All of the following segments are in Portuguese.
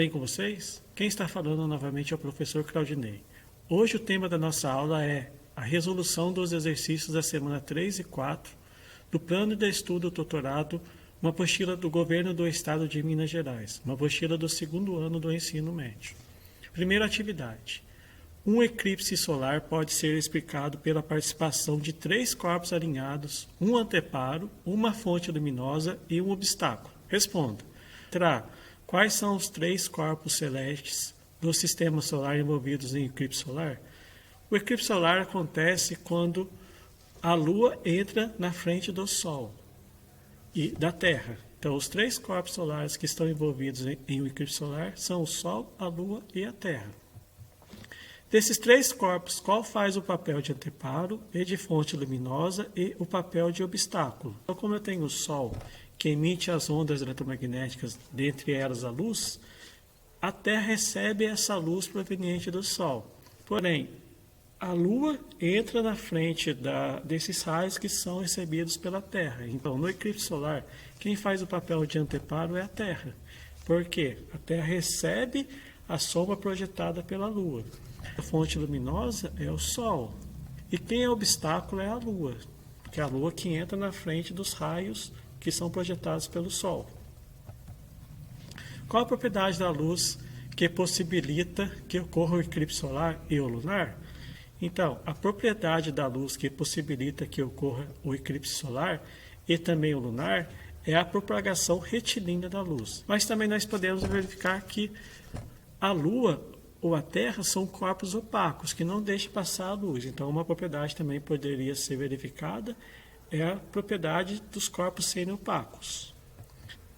Bem com vocês? Quem está falando novamente é o professor Claudinei. Hoje o tema da nossa aula é a resolução dos exercícios da semana 3 e 4 do Plano de Estudo Doutorado, uma apostila do Governo do Estado de Minas Gerais, uma apostila do segundo ano do ensino médio. Primeira atividade. Um eclipse solar pode ser explicado pela participação de 3 corpos alinhados, um anteparo, uma fonte luminosa e um obstáculo. Responda. Quais são os 3 corpos celestes do sistema solar envolvidos em eclipse solar? O eclipse solar acontece quando a Lua entra na frente do Sol e da Terra. Então, os 3 corpos solares que estão envolvidos em um eclipse solar são o Sol, a Lua e a Terra. Desses 3 corpos, qual faz o papel de anteparo e de fonte luminosa e o papel de obstáculo? Então, como eu tenho o Sol, que emite as ondas eletromagnéticas, dentre elas a luz, a Terra recebe essa luz proveniente do Sol. Porém, a Lua entra na frente desses raios que são recebidos pela Terra. Então, no eclipse solar, quem faz o papel de anteparo é a Terra. Por quê? A Terra recebe a sombra projetada pela Lua. A fonte luminosa é o Sol. E quem é o obstáculo é a Lua, porque é a Lua que entra na frente dos raios que são projetados pelo Sol. Qual a propriedade da luz que possibilita que ocorra o eclipse solar e o lunar? Então, a propriedade da luz que possibilita que ocorra o eclipse solar e também o lunar é a propagação retilínea da luz. Mas também nós podemos verificar que a Lua ou a Terra são corpos opacos, que não deixam passar a luz. Então, uma propriedade também poderia ser verificada é a propriedade dos corpos serem opacos.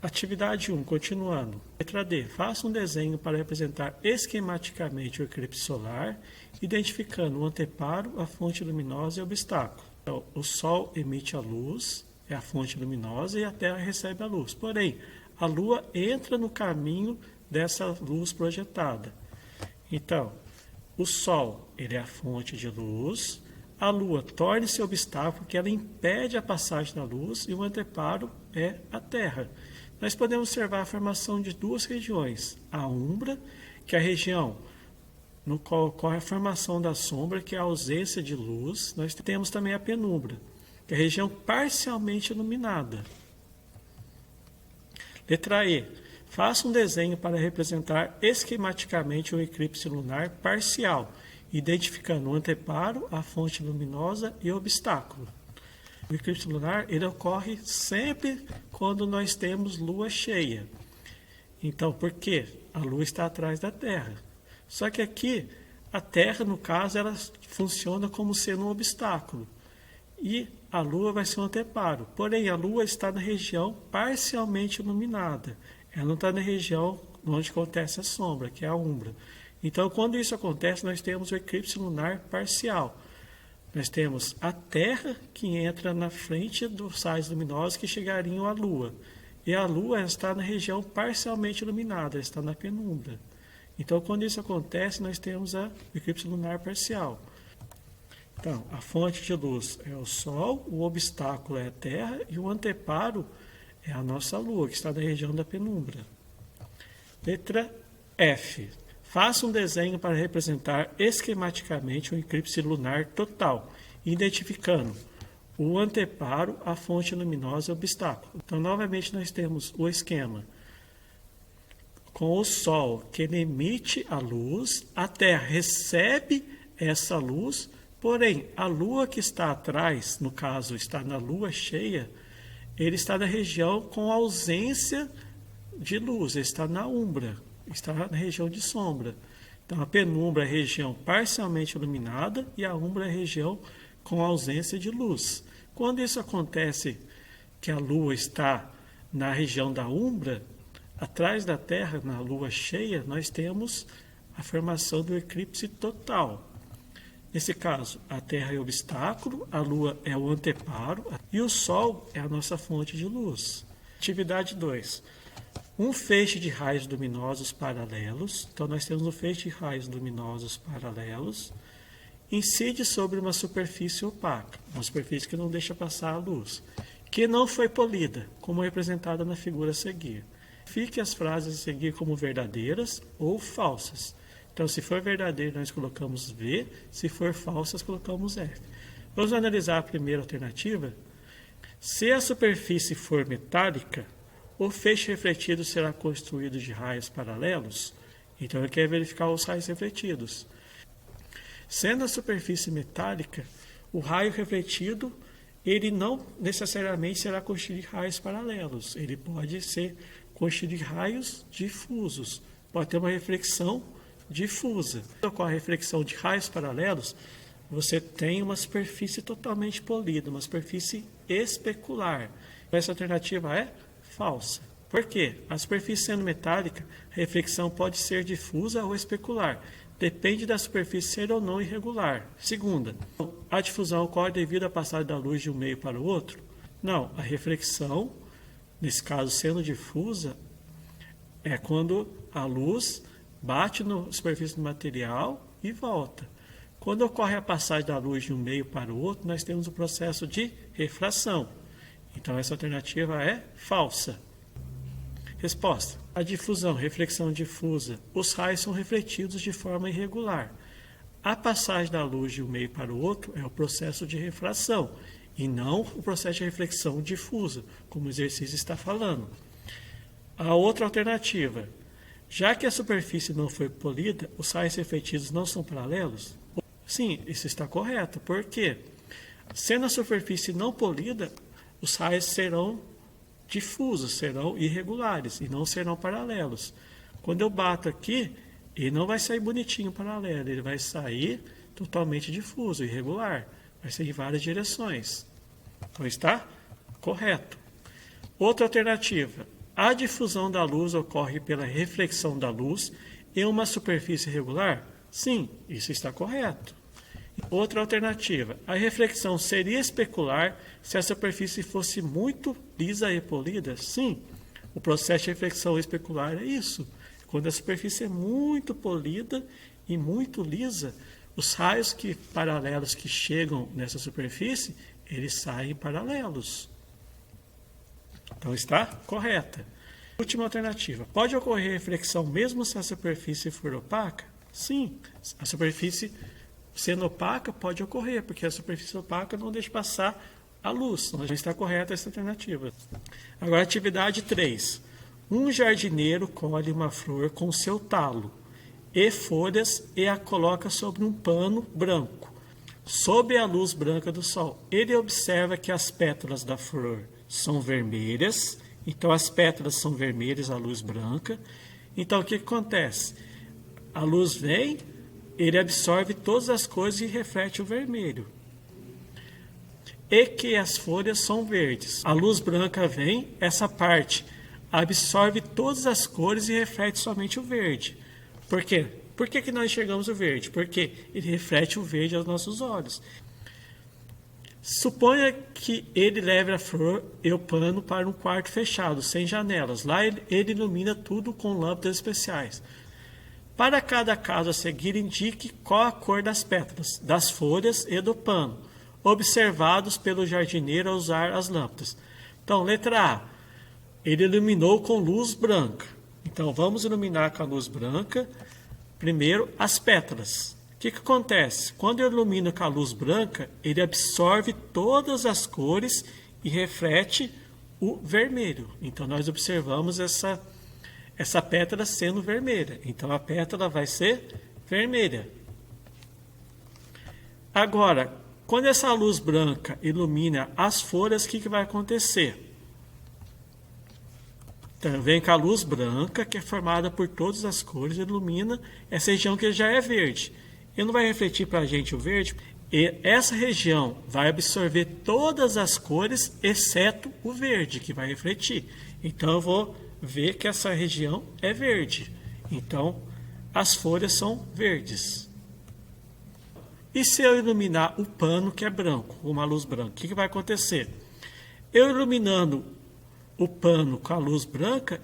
Atividade 1, continuando. Letra D. Faça um desenho para representar esquematicamente o eclipse solar, identificando o anteparo, a fonte luminosa e o obstáculo. Então, o Sol emite a luz, é a fonte luminosa, e a Terra recebe a luz. Porém, a Lua entra no caminho dessa luz projetada. Então, o Sol ele é a fonte de luz, a Lua torna-se obstáculo porque ela impede a passagem da luz e o anteparo é a Terra. Nós podemos observar a formação de 2 regiões, a umbra, que é a região no qual ocorre a formação da sombra, que é a ausência de luz. Nós temos também a penumbra, que é a região parcialmente iluminada. Letra E. Faça um desenho para representar esquematicamente um eclipse lunar parcial, identificando o anteparo, a fonte luminosa e o obstáculo. O eclipse lunar ele ocorre sempre quando nós temos lua cheia. Então, por quê? A lua está atrás da Terra. Só que aqui, a Terra, no caso, ela funciona como sendo um obstáculo. E a lua vai ser um anteparo. Porém, a lua está na região parcialmente iluminada. Ela não está na região onde acontece a sombra, que é a umbra. Então, quando isso acontece, nós temos o eclipse lunar parcial. Nós temos a Terra que entra na frente dos raios luminosos que chegariam à Lua. E a Lua está na região parcialmente iluminada, está na penumbra. Então, quando isso acontece, nós temos o eclipse lunar parcial. Então, a fonte de luz é o Sol, o obstáculo é a Terra e o anteparo é a nossa Lua, que está na região da penumbra. Letra F. Faça um desenho para representar esquematicamente um eclipse lunar total, identificando o anteparo, a fonte luminosa e o obstáculo. Então, novamente, nós temos o esquema com o Sol, que ele emite a luz, a Terra recebe essa luz, porém, a Lua que está atrás, no caso, está na Lua cheia, ele está na região com ausência de luz, ele está na umbra. Está na região de sombra. Então, a penumbra é a região parcialmente iluminada e a umbra é a região com ausência de luz. Quando isso acontece, que a Lua está na região da umbra, atrás da Terra, na Lua cheia, nós temos a formação do eclipse total. Nesse caso, a Terra é o obstáculo, a Lua é o anteparo e o Sol é a nossa fonte de luz. Atividade 2. Um feixe de raios luminosos paralelos. Então, nós temos um feixe de raios luminosos paralelos. Incide sobre uma superfície opaca, uma superfície que não deixa passar a luz, que não foi polida, como representada na figura a seguir. Fique as frases a seguir como verdadeiras ou falsas. Então, se for verdadeiro, nós colocamos V, se for falsas, colocamos F. Vamos analisar a primeira alternativa. Se a superfície for metálica, o feixe refletido será constituído de raios paralelos. Então, ele quer verificar os raios refletidos. Sendo a superfície metálica, o raio refletido, ele não necessariamente será constituído de raios paralelos. Ele pode ser constituído de raios difusos. Pode ter uma reflexão difusa. Com a reflexão de raios paralelos, você tem uma superfície totalmente polida, uma superfície especular. Essa alternativa é falsa. Por quê? A superfície sendo metálica, a reflexão pode ser difusa ou especular. Depende da superfície ser ou não irregular. Segunda, a difusão ocorre devido à passagem da luz de um meio para o outro? Não, a reflexão, nesse caso sendo difusa, é quando a luz bate na superfície do material e volta. Quando ocorre a passagem da luz de um meio para o outro, nós temos o processo de refração. Então, essa alternativa é falsa. Resposta. A difusão, reflexão difusa. Os raios são refletidos de forma irregular. A passagem da luz de um meio para o outro é o processo de refração e não o processo de reflexão difusa, como o exercício está falando. A outra alternativa. Já que a superfície não foi polida, os raios refletidos não são paralelos? Sim, isso está correto. Por quê? Sendo a superfície não polida, os raios serão difusos, serão irregulares e não serão paralelos. Quando eu bato aqui, ele não vai sair bonitinho paralelo, ele vai sair totalmente difuso, irregular. Vai ser em várias direções. Então está correto. Outra alternativa. A difusão da luz ocorre pela reflexão da luz em uma superfície irregular? Sim, isso está correto. Outra alternativa. A reflexão seria especular se a superfície fosse muito lisa e polida? Sim, o processo de reflexão especular é isso. Quando a superfície é muito polida e muito lisa, os raios paralelos que chegam nessa superfície, eles saem paralelos. Então está correta. Última alternativa. Pode ocorrer reflexão mesmo se a superfície for opaca? Sim, a superfície sendo opaca pode ocorrer, porque a superfície opaca não deixa passar a luz. Então está correta essa alternativa. Agora, atividade 3. Um jardineiro colhe uma flor com seu talo e folhas e a coloca sobre um pano branco, sob a luz branca do sol. Ele observa que as pétalas da flor são vermelhas, então as pétalas são vermelhas, a luz branca. Então o que acontece? A luz vem, ele absorve todas as cores e reflete o vermelho. E que as folhas são verdes. A luz branca vem, essa parte absorve todas as cores e reflete somente o verde. Por quê? Por que nós enxergamos o verde? Porque ele reflete o verde aos nossos olhos. Suponha que ele leve a flor e o pano para um quarto fechado, sem janelas. Lá ele ilumina tudo com lâmpadas especiais. Para cada caso a seguir, indique qual a cor das pétalas, das folhas e do pano, observados pelo jardineiro ao usar as lâmpadas. Então, letra A. Ele iluminou com luz branca. Então, vamos iluminar com a luz branca, primeiro, as pétalas. O que acontece? Quando eu ilumino com a luz branca, ele absorve todas as cores e reflete o vermelho. Então, nós observamos essa pétala sendo vermelha. Então, a pétala vai ser vermelha. Agora, quando essa luz branca ilumina as folhas, o que vai acontecer? Então, vem com a luz branca, que é formada por todas as cores, ilumina essa região que já é verde. Ele não vai refletir para a gente o verde, e essa região vai absorver todas as cores, exceto o verde, que vai refletir. Então, eu vou ver que essa região é verde. Então, as folhas são verdes. E se eu iluminar o pano, que é branco, uma luz branca, o que vai acontecer? Eu iluminando o pano com a luz branca,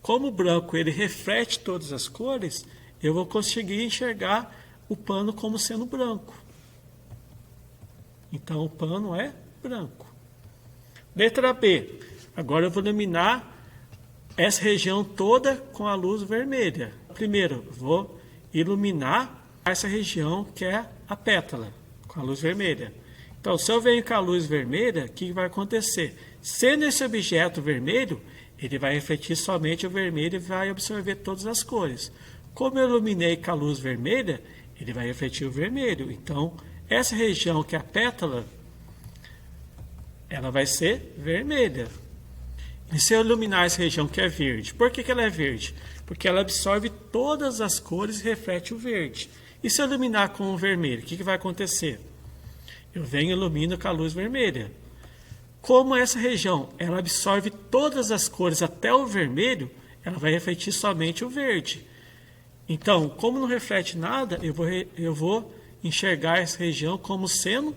como o branco ele reflete todas as cores, eu vou conseguir enxergar o pano como sendo branco. Então, o pano é branco. Letra B. Agora eu vou iluminar essa região toda com a luz vermelha. Primeiro, vou iluminar essa região que é a pétala, com a luz vermelha. Então, se eu venho com a luz vermelha, o que vai acontecer? Sendo esse objeto vermelho, ele vai refletir somente o vermelho e vai absorver todas as cores. Como eu iluminei com a luz vermelha, ele vai refletir o vermelho. Então, essa região que é a pétala, ela vai ser vermelha. E se eu iluminar essa região que é verde, por que ela é verde? Porque ela absorve todas as cores e reflete o verde. E se eu iluminar com o vermelho, o que vai acontecer? Eu venho e ilumino com a luz vermelha. Como essa região ela absorve todas as cores até o vermelho, ela vai refletir somente o verde. Então, como não reflete nada, eu vou enxergar essa região como sendo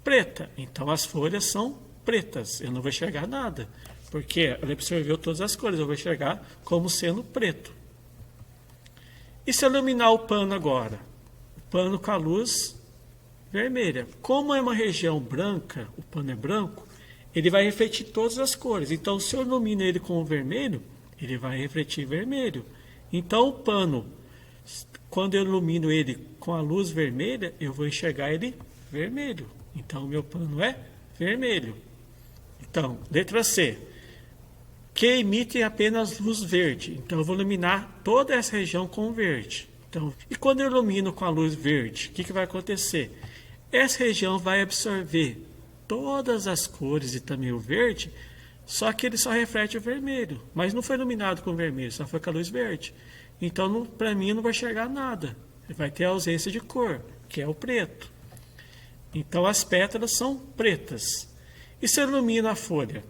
preta. Então, as folhas são pretas. Eu não vou enxergar nada, porque ela absorveu todas as cores. Eu vou enxergar como sendo preto. E se eu iluminar o pano agora? O pano com a luz vermelha. Como é uma região branca, o pano é branco, ele vai refletir todas as cores. Então, se eu ilumino ele com o vermelho, ele vai refletir vermelho. Então, o pano, quando eu ilumino ele com a luz vermelha, eu vou enxergar ele vermelho. Então, o meu pano é vermelho. Então, letra C. Que emitem apenas luz verde. Então, eu vou iluminar toda essa região com verde. Então, e quando eu ilumino com a luz verde, o que vai acontecer? Essa região vai absorver todas as cores e também o verde, só que ele só reflete o vermelho. Mas não foi iluminado com vermelho, só foi com a luz verde. Então, para mim, não vai enxergar nada. Vai ter a ausência de cor, que é o preto. Então, as pétalas são pretas. E se eu ilumino a folha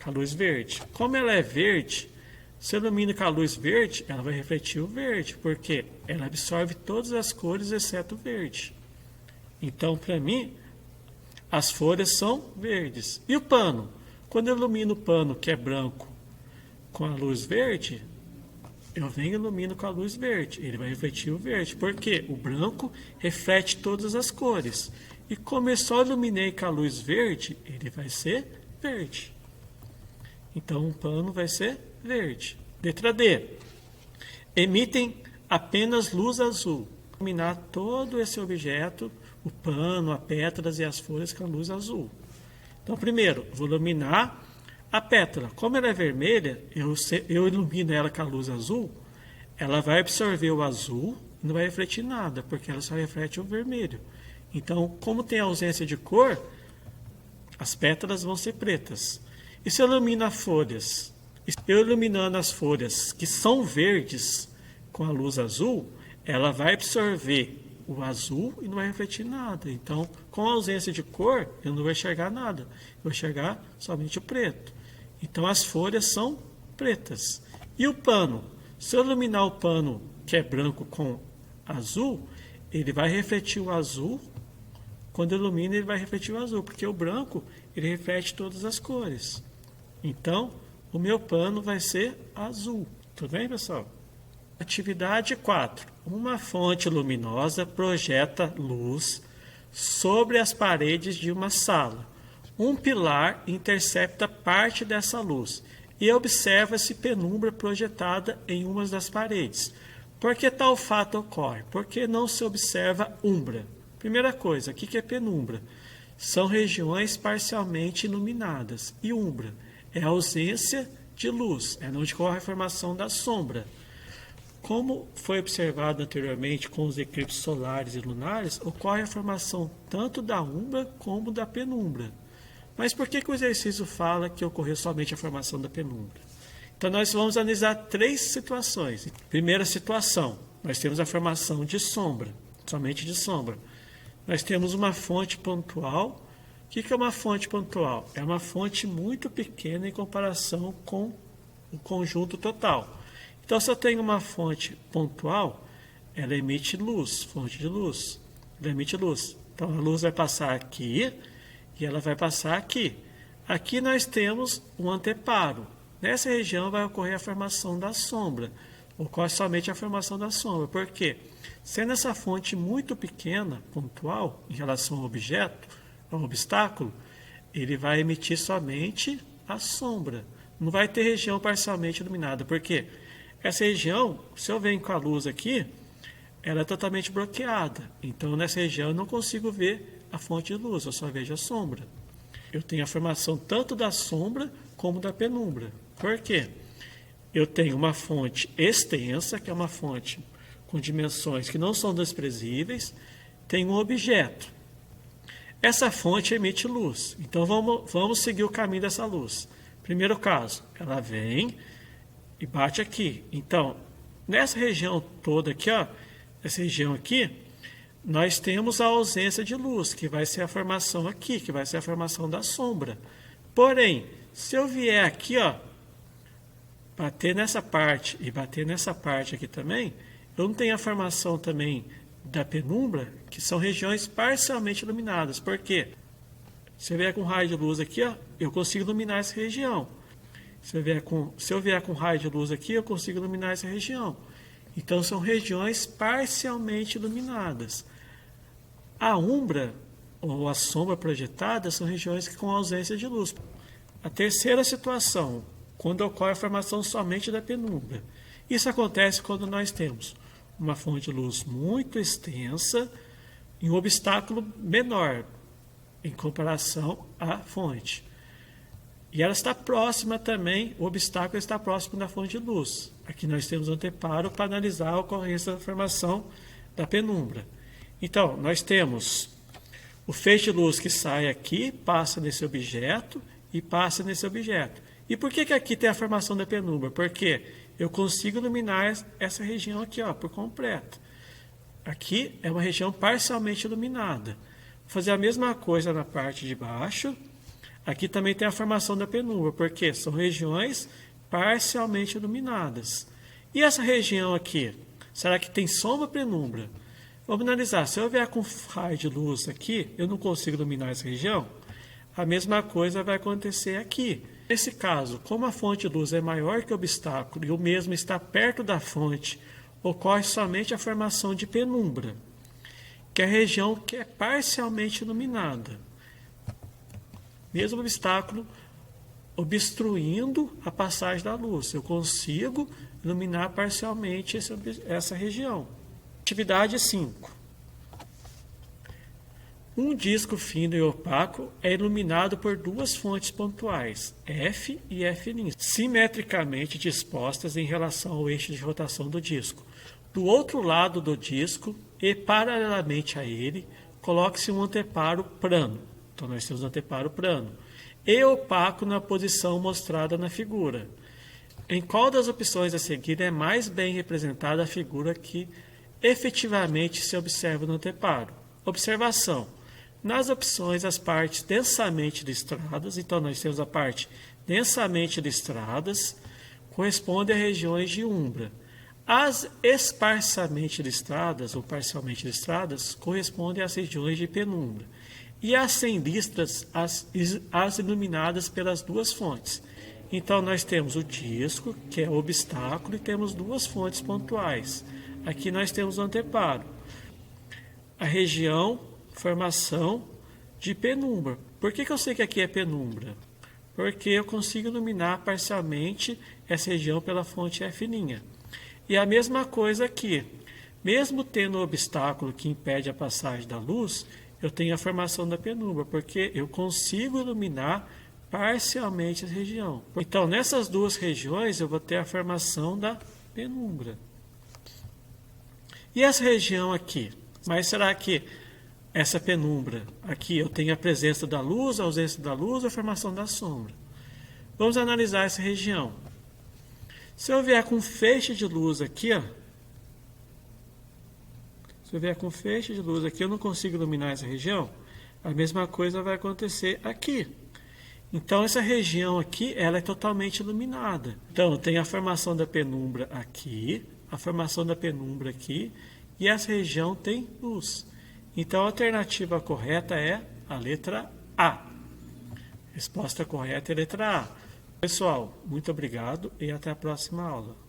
com a luz verde? Como ela é verde, se eu ilumino com a luz verde, ela vai refletir o verde, porque ela absorve todas as cores exceto o verde. Então, para mim, as folhas são verdes. E o pano? Quando eu ilumino o pano, que é branco, com a luz verde, eu venho e ilumino com a luz verde. Ele vai refletir o verde, porque o branco reflete todas as cores. E como eu só iluminei com a luz verde, ele vai ser verde. Então, o pano vai ser verde. Letra D. Emitem apenas luz azul. Iluminar todo esse objeto, o pano, a pétalas e as folhas com a luz azul. Então, primeiro, vou iluminar a pétala. Como ela é vermelha, eu ilumino ela com a luz azul, ela vai absorver o azul e não vai refletir nada, porque ela só reflete o vermelho. Então, como tem ausência de cor, as pétalas vão ser pretas. E se eu ilumino as folhas? Eu iluminando as folhas que são verdes com a luz azul, ela vai absorver o azul e não vai refletir nada. Então, com a ausência de cor, eu não vou enxergar nada. Eu vou enxergar somente o preto. Então, as folhas são pretas. E o pano? Se eu iluminar o pano que é branco com azul, ele vai refletir o azul. Quando eu ilumino, ele vai refletir o azul, porque o branco, ele reflete todas as cores. Então, o meu pano vai ser azul. Tudo bem, pessoal? Atividade 4. Uma fonte luminosa projeta luz sobre as paredes de uma sala. Um pilar intercepta parte dessa luz e observa-se penumbra projetada em uma das paredes. Por que tal fato ocorre? Porque não se observa umbra. Primeira coisa, o que é penumbra? São regiões parcialmente iluminadas. E umbra é a ausência de luz, é onde ocorre a formação da sombra. Como foi observado anteriormente com os eclipses solares e lunares, ocorre a formação tanto da umbra como da penumbra. Mas por que o exercício fala que ocorreu somente a formação da penumbra? Então nós vamos analisar 3 situações. Primeira situação, nós temos a formação de sombra, somente de sombra. Nós temos uma fonte pontual. O que é uma fonte pontual? É uma fonte muito pequena em comparação com o conjunto total. Então, se eu tenho uma fonte pontual, ela emite luz, fonte de luz. Ela emite luz. Então, a luz vai passar aqui e ela vai passar aqui. Aqui nós temos um anteparo. Nessa região vai ocorrer a formação da sombra. Ocorre somente a formação da sombra. Por quê? Sendo essa fonte muito pequena, pontual, em relação ao objeto, ao obstáculo, ele vai emitir somente a sombra. não vai ter região parcialmente iluminada, porque essa região, se eu venho com a luz aqui, ela é totalmente bloqueada. Então, nessa região eu não consigo ver a fonte de luz, eu só vejo a sombra. Eu tenho a formação tanto da sombra como da penumbra. Por quê? Eu tenho uma fonte extensa, que é uma fonte com dimensões que não são desprezíveis, tem um objeto. Essa fonte emite luz. Então, vamos seguir o caminho dessa luz. Primeiro caso, ela vem e bate aqui. Então, nessa região toda aqui, ó, essa região aqui, nós temos a ausência de luz, que vai ser a formação aqui, que vai ser a formação da sombra. Porém, se eu vier aqui, ó, bater nessa parte e bater nessa parte aqui também, eu não tenho a formação também da penumbra, que são regiões parcialmente iluminadas. Por quê? Se eu vier com raio de luz aqui, ó, eu consigo iluminar essa região. Se eu vier com raio de luz aqui, eu consigo iluminar essa região. Então, são regiões parcialmente iluminadas. A umbra, ou a sombra projetada, são regiões com ausência de luz. A terceira situação, quando ocorre a formação somente da penumbra. Isso acontece quando nós temos uma fonte de luz muito extensa e um obstáculo menor em comparação à fonte. E ela está próxima também, o obstáculo está próximo da fonte de luz. Aqui nós temos um anteparo para analisar a ocorrência da formação da penumbra. Então, nós temos o feixe de luz que sai aqui, passa nesse objeto e passa nesse objeto. E por que aqui tem a formação da penumbra? Porque eu consigo iluminar essa região aqui, ó, por completo. Aqui é uma região parcialmente iluminada. Vou fazer a mesma coisa na parte de baixo. Aqui também tem a formação da penumbra, porque são regiões parcialmente iluminadas. E essa região aqui, será que tem sombra ou penumbra? Vamos analisar. Se eu vier com raio de luz aqui, eu não consigo iluminar essa região. A mesma coisa vai acontecer aqui. Nesse caso, como a fonte de luz é maior que o obstáculo e o mesmo está perto da fonte, ocorre somente a formação de penumbra, que é a região que é parcialmente iluminada. Mesmo obstáculo obstruindo a passagem da luz, eu consigo iluminar parcialmente essa região. Atividade 5. Um disco fino e opaco é iluminado por duas fontes pontuais, F e F', simetricamente dispostas em relação ao eixo de rotação do disco. Do outro lado do disco e paralelamente a ele, coloque-se um anteparo plano. Então, nós temos um anteparo plano e opaco na posição mostrada na figura. Em qual das opções a seguir é mais bem representada a figura que efetivamente se observa no anteparo? Observação. Nas opções, as partes densamente listradas, então nós temos a parte densamente listradas, corresponde a regiões de umbra. As esparsamente listradas, ou parcialmente listradas, correspondem às regiões de penumbra. E as sem listras, as iluminadas pelas duas fontes. Então, nós temos o disco, que é o obstáculo, e temos duas fontes pontuais. Aqui nós temos o anteparo. A região, formação de penumbra. Por que eu sei que aqui é penumbra? Porque eu consigo iluminar parcialmente essa região pela fonte F'. E a mesma coisa aqui. Mesmo tendo o obstáculo que impede a passagem da luz, eu tenho a formação da penumbra, porque eu consigo iluminar parcialmente essa região. Então, nessas duas regiões, eu vou ter a formação da penumbra. E essa região aqui? Mas será que essa penumbra aqui eu tenho a presença da luz, a ausência da luz ou a formação da sombra? Vamos analisar essa região. Se eu vier com feixe de luz aqui, ó, se eu vier com feixe de luz aqui, eu não consigo iluminar essa região. A mesma coisa vai acontecer aqui. Então, essa região aqui, ela é totalmente iluminada. Então, tem a formação da penumbra aqui, a formação da penumbra aqui, e essa região tem luz. Então, a alternativa correta é a letra A. Resposta correta é a letra A. Pessoal, muito obrigado e até a próxima aula.